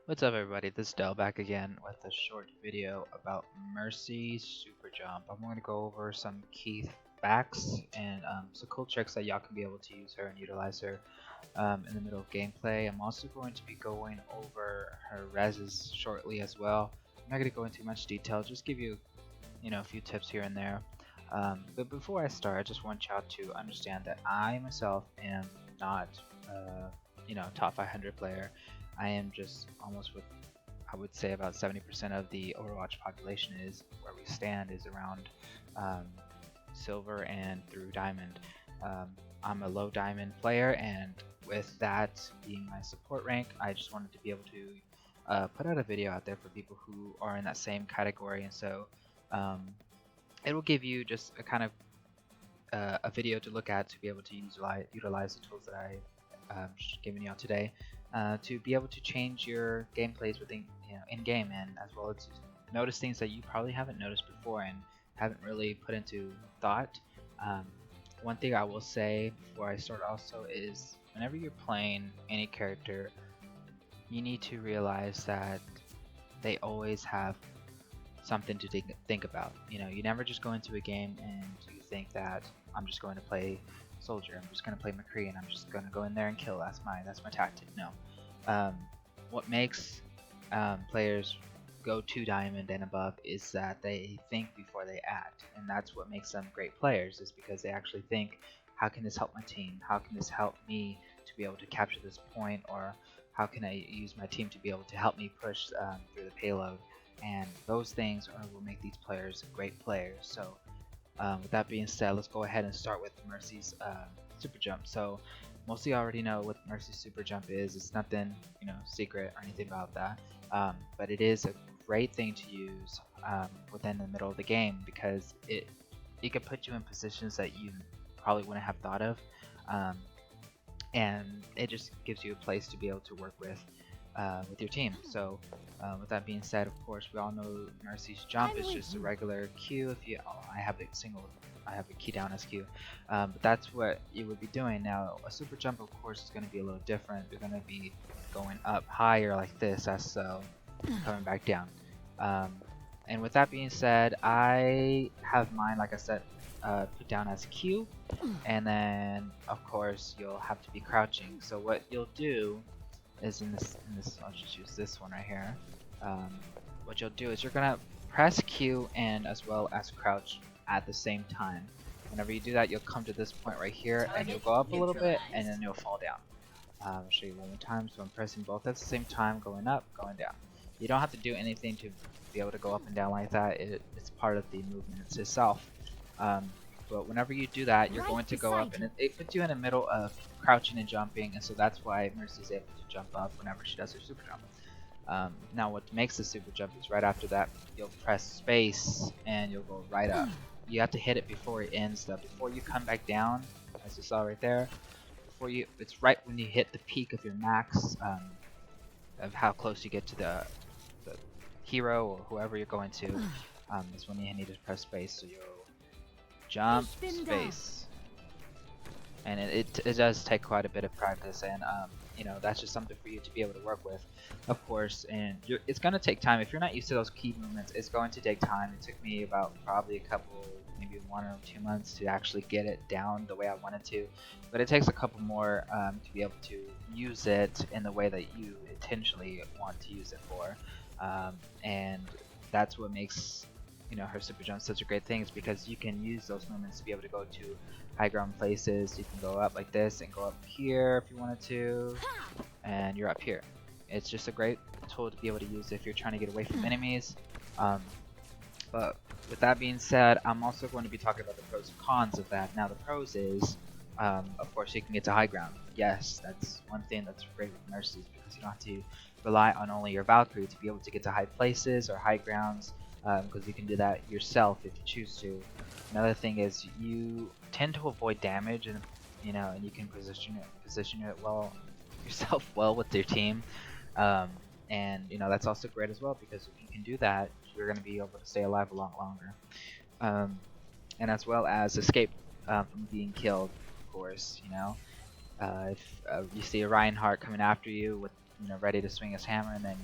What's up everybody, this is Dell back again with a short video about Mercy Superjump. I'm going to go over some key facts and some cool tricks that y'all can be able to use her and utilize her in the middle of gameplay. I'm also going to be going over her reses shortly as well. I'm not going to go into much detail, just give you a few tips here and there. But before I start, I just want y'all to understand that I myself am not top 500 player. I am just almost what I would say about 70% of the Overwatch population is. Where we stand is around silver and through diamond. I'm a low diamond player, and with that being my support rank, I just wanted to be able to put out a video out there for people who are in that same category. And so it will give you just a kind of a video to look at to be able to utilize the tools that I've given you all today to be able to change your gameplays within in game, and as well as notice things that you probably haven't noticed before and haven't really put into thought. One thing I will say before I start also is whenever you're playing any character, you need to realize that they always have something to think about. You never just go into a game and you think that I'm just going to play soldier, I'm just going to play McCree, and I'm just going to go in there and kill. That's my tactic. No. What makes players go to diamond and above is that they think before they act, and that's what makes them great players, is because they actually think, how can this help my team? How can this help me to be able to capture this point? Or how can I use my team to be able to help me push through the payload? And those things will make these players great players. So with that being said, let's go ahead and start with Mercy's super jump. So most of you already know what Mercy's super jump is. It's nothing secret or anything about that, but it is a great thing to use within the middle of the game, because it can put you in positions that you probably wouldn't have thought of, and it just gives you a place to be able to work with your team. So with that being said, of course, we all know Mercy's jump is just a regular Q. I have a key down as Q, but that's what you would be doing. Now a super jump, of course, is going to be a little different. You're going to be going up higher like this, as so, coming back down. And with that being said, I have mine, like I said, put down as Q, and then of course you'll have to be crouching. So what you'll do is in this I'll just use this one right here. What you'll do is you're gonna press Q and as well as crouch at the same time. Whenever you do that, you'll come to this point right here, and you'll go up a little bit, and then you'll fall down. I'll show you one more time. So I'm pressing both at the same time, going up, going down. You don't have to do anything to be able to go up and down like that. It's part of the movement itself. But whenever you do that, you're going to go up, and it puts you in the middle of crouching and jumping, and so that's why Mercy is able to jump up whenever she does her super jump. Now what makes the super jump is right after that, you'll press space and you'll go right up. You have to hit it before it ends though. Before you come back down, as you saw right there, it's right when you hit the peak of your max, of how close you get to the hero or whoever you're going to, is when you need to press space. So you'll jump, space, and it does take quite a bit of practice, and that's just something for you to be able to work with, of course. And it's going to take time. If you're not used to those key movements, it's going to take time. It took me about probably a couple, maybe 1 or 2 months to actually get it down the way I wanted to, but it takes a couple more to be able to use it in the way that you intentionally want to use it for, and that's what makes her super jump such a great thing, is because you can use those movements to be able to go to high ground places. You can go up like this and go up here if you wanted to, and you're up here. It's just a great tool to be able to use if you're trying to get away from enemies. But with that being said, I'm also going to be talking about the pros and cons of that. Now the pros is, of course, you can get to high ground. Yes, that's one thing that's great with Mercy, because you don't have to rely on only your Valkyrie to be able to get to high places or high grounds, because you can do that yourself if you choose to. Another thing is you tend to avoid damage, and and you can position it well yourself well with your team, and that's also great as well, because if you can do that, you're going to be able to stay alive a lot longer, and as well as escape from being killed, of course. If you see a Reinhardt coming after you with ready to swing his hammer, and then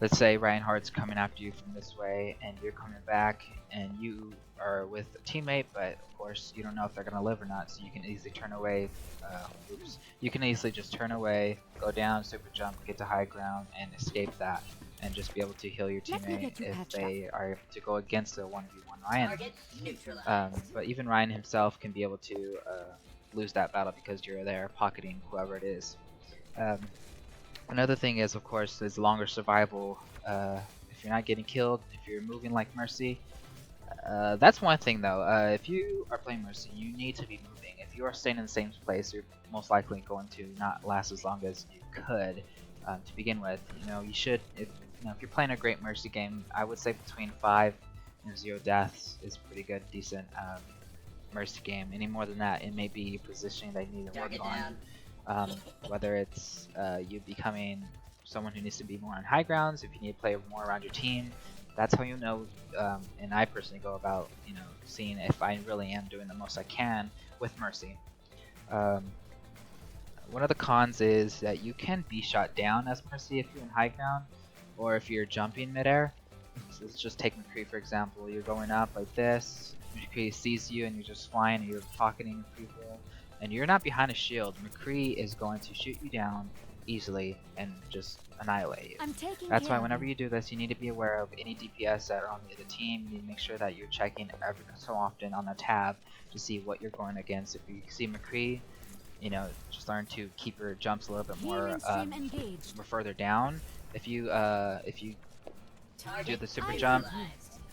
let's say Reinhardt's coming after you from this way, and you're coming back, and you are with a teammate, but of course you don't know if they're gonna live or not, so you can easily turn away. You can easily just turn away, go down, super jump, get to high ground, and escape that, and just be able to heal your teammate if they are able to go against a 1v1 Ryan. But even Ryan himself can be able to lose that battle because you're there pocketing whoever it is. Another thing is, of course, is longer survival. If you're not getting killed, if you're moving like Mercy, that's one thing though. If you are playing Mercy, you need to be moving. If you are staying in the same place, you're most likely going to not last as long as you could to begin with. You should, if you're playing a great Mercy game, I would say between 5 and 0 deaths is pretty good, decent Mercy game. Any more than that, it may be positioning that you need to work on. Whether it's you becoming someone who needs to be more on high grounds, if you need to play more around your team, that's how you know. And I personally go about seeing if I really am doing the most I can with Mercy. One of the cons is that you can be shot down as Mercy if you're in high ground, or if you're jumping midair. So let's just take McCree for example. You're going up like this, McCree sees you and you're just flying and you're pocketing people, and you're not behind a shield. McCree is going to shoot you down easily and just annihilate you. That's why whenever you do this, you need to be aware of any DPS that are on the other team. You need to make sure that you're checking every so often on the tab to see what you're going against. If you see McCree, just learn to keep your jumps a little bit more further down. If you do the super jump,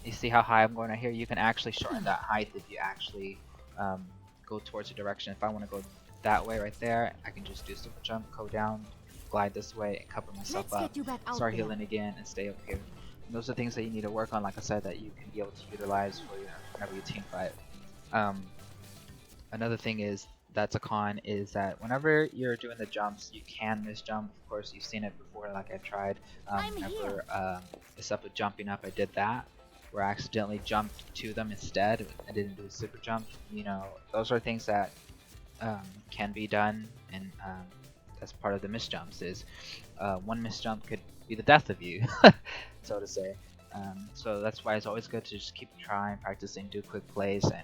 you see how high I'm going right here. You can actually shorten that height if you actually go towards the direction. If I want to go that way right there, I can just do super jump, go down, glide this way, and cover myself up, start healing again, and stay up here. And those are things that you need to work on, like I said, that you can be able to utilize for whenever you team fight. Another thing is that's a con is that whenever you're doing the jumps, you can miss jump. Of course, you've seen it before, like I tried. Whenever it's up with jumping up, I did that, where I accidentally jumped to them instead. I didn't do a super jump. Those are things that can be done, and that's part of the misjumps. Is one misjump could be the death of you, so to say. So that's why it's always good to just keep trying, practicing, do quick plays, and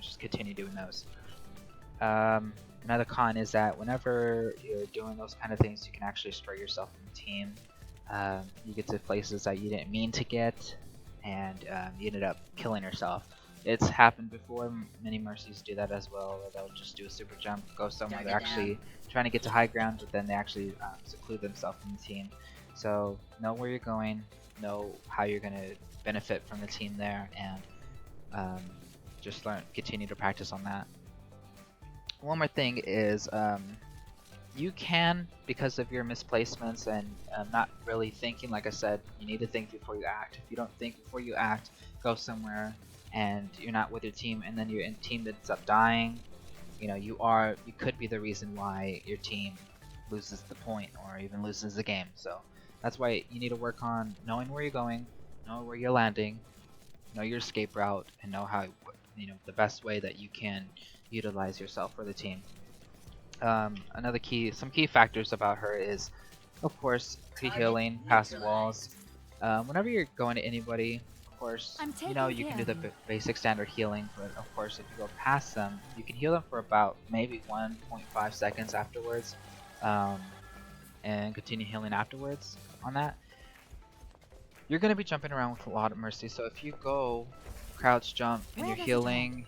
just continue doing those. Another con is that whenever you're doing those kind of things, you can actually destroy yourself in the team. You get to places that you didn't mean to get, and you ended up killing yourself. It's happened before. Many Mercies do that as well, where they'll just do a super jump, go somewhere they're actually trying to get to high ground, but then they actually seclude themselves from the team. So know where you're going, know how you're going to benefit from the team there, and just continue to practice on that. One more thing is you can, because of your misplacements and not really thinking, like I said, you need to think before you act. If you don't think before you act, go somewhere and you're not with your team, and then your team ends up dying, you could be the reason why your team loses the point or even loses the game. So that's why you need to work on knowing where you're going, know where you're landing, know your escape route, and know how the best way that you can utilize yourself for the team. Some key factors about her is, of course, pre-healing, past walls. Whenever you're going to anybody, of course, you can do the basic standard healing, but of course, if you go past them, you can heal them for about maybe 1.5 seconds afterwards, and continue healing afterwards on that. You're going to be jumping around with a lot of Mercy, so if you go crouch jump and you're healing,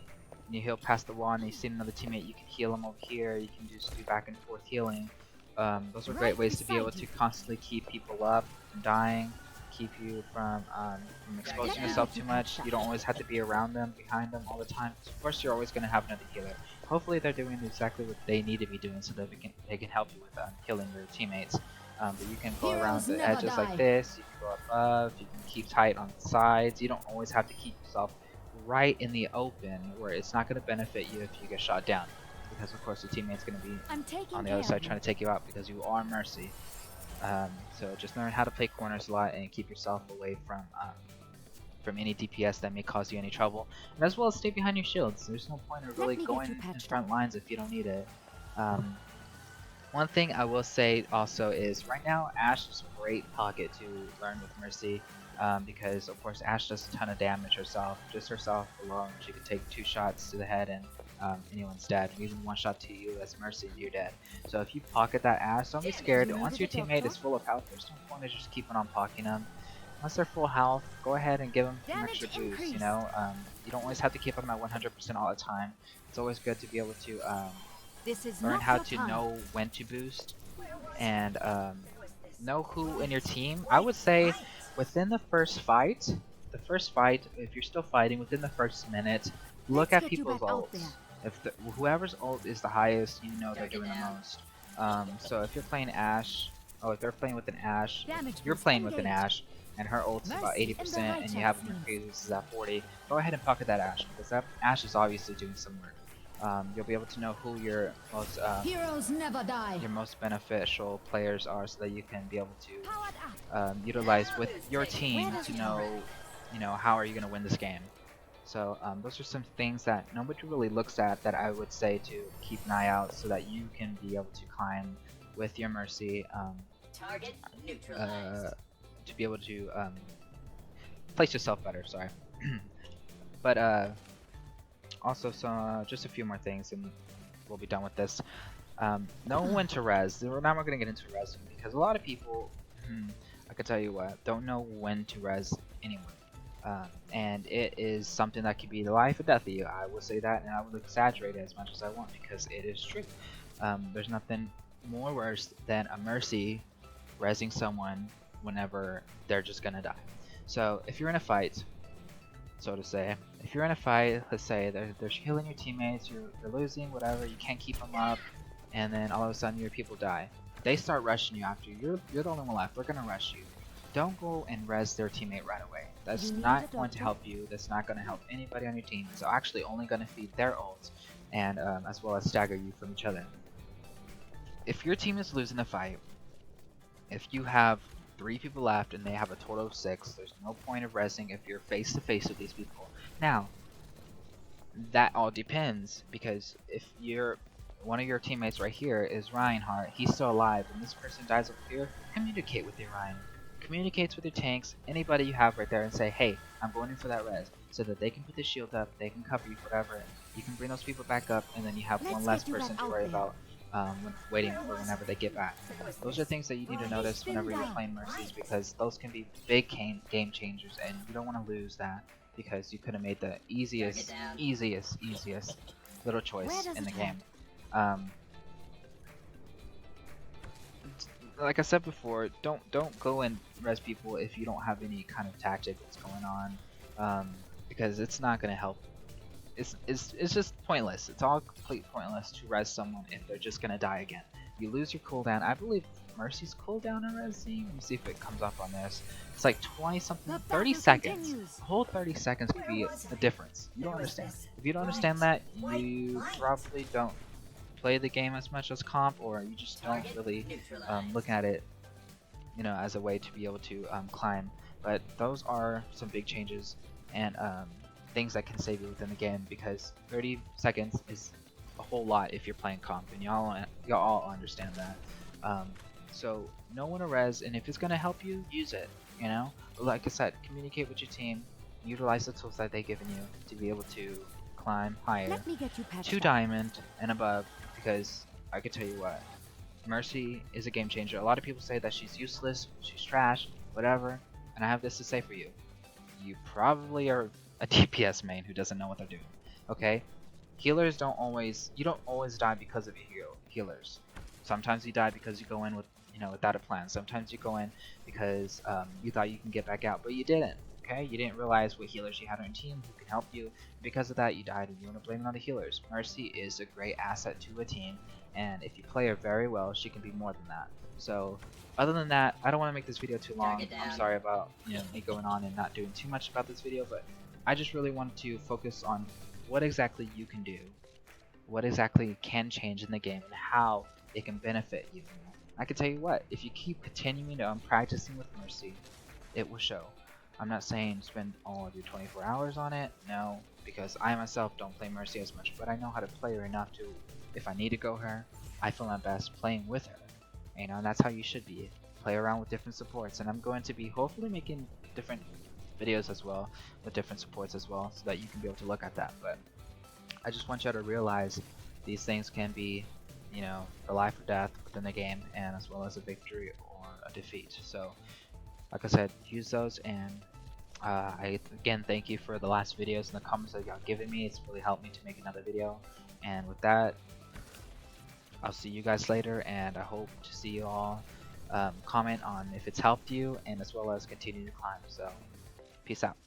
and you heal past the wall and you see another teammate, you can heal them over here, you can just do back and forth healing. Those are great ways to be able to constantly keep people up from dying, keep you from exposing yourself too much. You don't always have to be around them, behind them all the time. Of course, you're always going to have another healer. Hopefully they're doing exactly what they need to be doing so that they can help you with killing your teammates. But you can go around the edges like this, you can go above, you can keep tight on the sides. You don't always have to keep yourself right in the open where it's not going to benefit you if you get shot down, because of course the teammate's going to be on the other side trying to take you out because you are Mercy. So just learn how to play corners a lot and keep yourself away from any DPS that may cause you any trouble, and as well as stay behind your shields. There's no point of really going in front lines if you don't need it. One thing I will say also is right now Ashe is a great pocket to learn with Mercy, because of course Ashe does a ton of damage herself. Just herself alone, she could take 2 shots to the head and anyone's dead. Even 1 shot to you as Mercy and you're dead. So if you pocket that Ashe, don't be scared. Once your teammate is full of health, there's no point of just keeping on pocketing them. Once they're full health, go ahead and give them some extra boost. You know, you don't always have to keep them at 100% all the time. It's always good to be able to learn how to know when to boost and know who in your team. I would say within the first fight, if you're still fighting within the first minute, look at people's ults. If whoever's ult is the highest, you know they're doing the most. So if you're playing Ashe, if they're playing with an Ashe, you're playing with an Ashe, and her ult's about 80%, and you have Mercedes at 40, go ahead and pocket that Ashe, because that Ashe is obviously doing some work. You'll be able to know who your most Heroes never die. your most beneficial players are, so that you can be able to utilize with your team to know, how are you going to win this game. So those are some things that nobody really looks at that I would say to keep an eye out, so that you can be able to climb with your Mercy, Target neutralized. to be able to place yourself better. Sorry, but also just a few more things, and we'll be done with this. Know when to res. Now we're going to get into resing, because a lot of people, I can tell you what, don't know when to res anyone. And it is something that could be the life or death of you. I will say that, and I will exaggerate it as much as I want, because it is true. There's nothing more worse than a Mercy resing someone whenever they're just gonna die. So if you're in a fight, so to say, if you're in a fight, let's say they're killing your teammates, you're losing, whatever, you can't keep them up, and then all of a sudden your people die. They start rushing you after you. You're the only one left. They're gonna rush you. Don't go and res their teammate right away. That's not going to help you. That's not going to help anybody on your team. It's actually only going to feed their ults, and as well as stagger you from each other. If your team is losing the fight, if you have 3 people left and they have a total of 6, there's no point of resing if you're face to face with these people. Now, that all depends, because if one of your teammates right here is Reinhardt, he's still alive, and this person dies over here, communicate with your Ryan. Communicates with your tanks, anybody you have right there, and say, hey, I'm going in for that res, so that they can put the shield up, they can cover you, whatever. You can bring those people back up, and then you have one less person to worry about waiting for whenever they get back. Those are things that you need to notice whenever you're playing Mercies, because those can be big game changers, and you don't want to lose that, because you could have made the easiest little choice in the game. Like I said before, don't go and res people if you don't have any kind of tactic that's going on, because it's not going to help. It's just pointless. It's all complete pointless to res someone if they're just going to die again. You lose your cooldown. I believe Mercy's cooldown on resing. Let me see if it comes up on this. It's like 20 something, 30 seconds. A whole 30 seconds could be a difference. You don't understand. If you don't understand that, you probably don't play the game as much as comp, or you just don't really look at it, as a way to be able to climb. But those are some big changes, and things that can save you within the game, because 30 seconds is a whole lot if you're playing comp, and y'all all understand that. So know when to res, and if it's gonna help you, use it. Like I said, communicate with your team, utilize the tools that they've given you to be able to climb higher to diamond and above, because I can tell you what, Mercy is a game changer. A lot of people say that she's useless, she's trash, whatever, and I have this to say for you. You probably are a DPS main who doesn't know what they're doing, okay? Healers don't always die because of your healers. Sometimes you die because you go in without a plan. Sometimes you go in because you thought you can get back out, but you didn't. Okay, you didn't realize what healers you had on your team who can help you. Because of that, you died, and you want to blame it on the healers. Mercy is a great asset to a team, and if you play her very well, she can be more than that. So, other than that, I don't want to make this video too long. I'm sorry about me going on and not doing too much about this video, but I just really wanted to focus on what exactly you can do, what exactly can change in the game, and how it can benefit you. I can tell you what, if you keep continuing to practicing with Mercy, it will show. I'm not saying spend all of your 24 hours on it, no, because I myself don't play Mercy as much, but I know how to play her enough to, if I need to go her, I feel my best playing with her. You know, and that's how you should be. Play around with different supports, and I'm going to be hopefully making different videos as well with different supports as well, so that you can be able to look at that. But I just want you to realize these things can be, you know, the life or death within the game, and as well as a victory or a defeat. So, like I said, use those, and I again thank you for the last videos and the comments that y'all given me. It's really helped me to make another video. And with that, I'll see you guys later, and I hope to see you all comment on if it's helped you, and as well as continue to climb. So, peace out.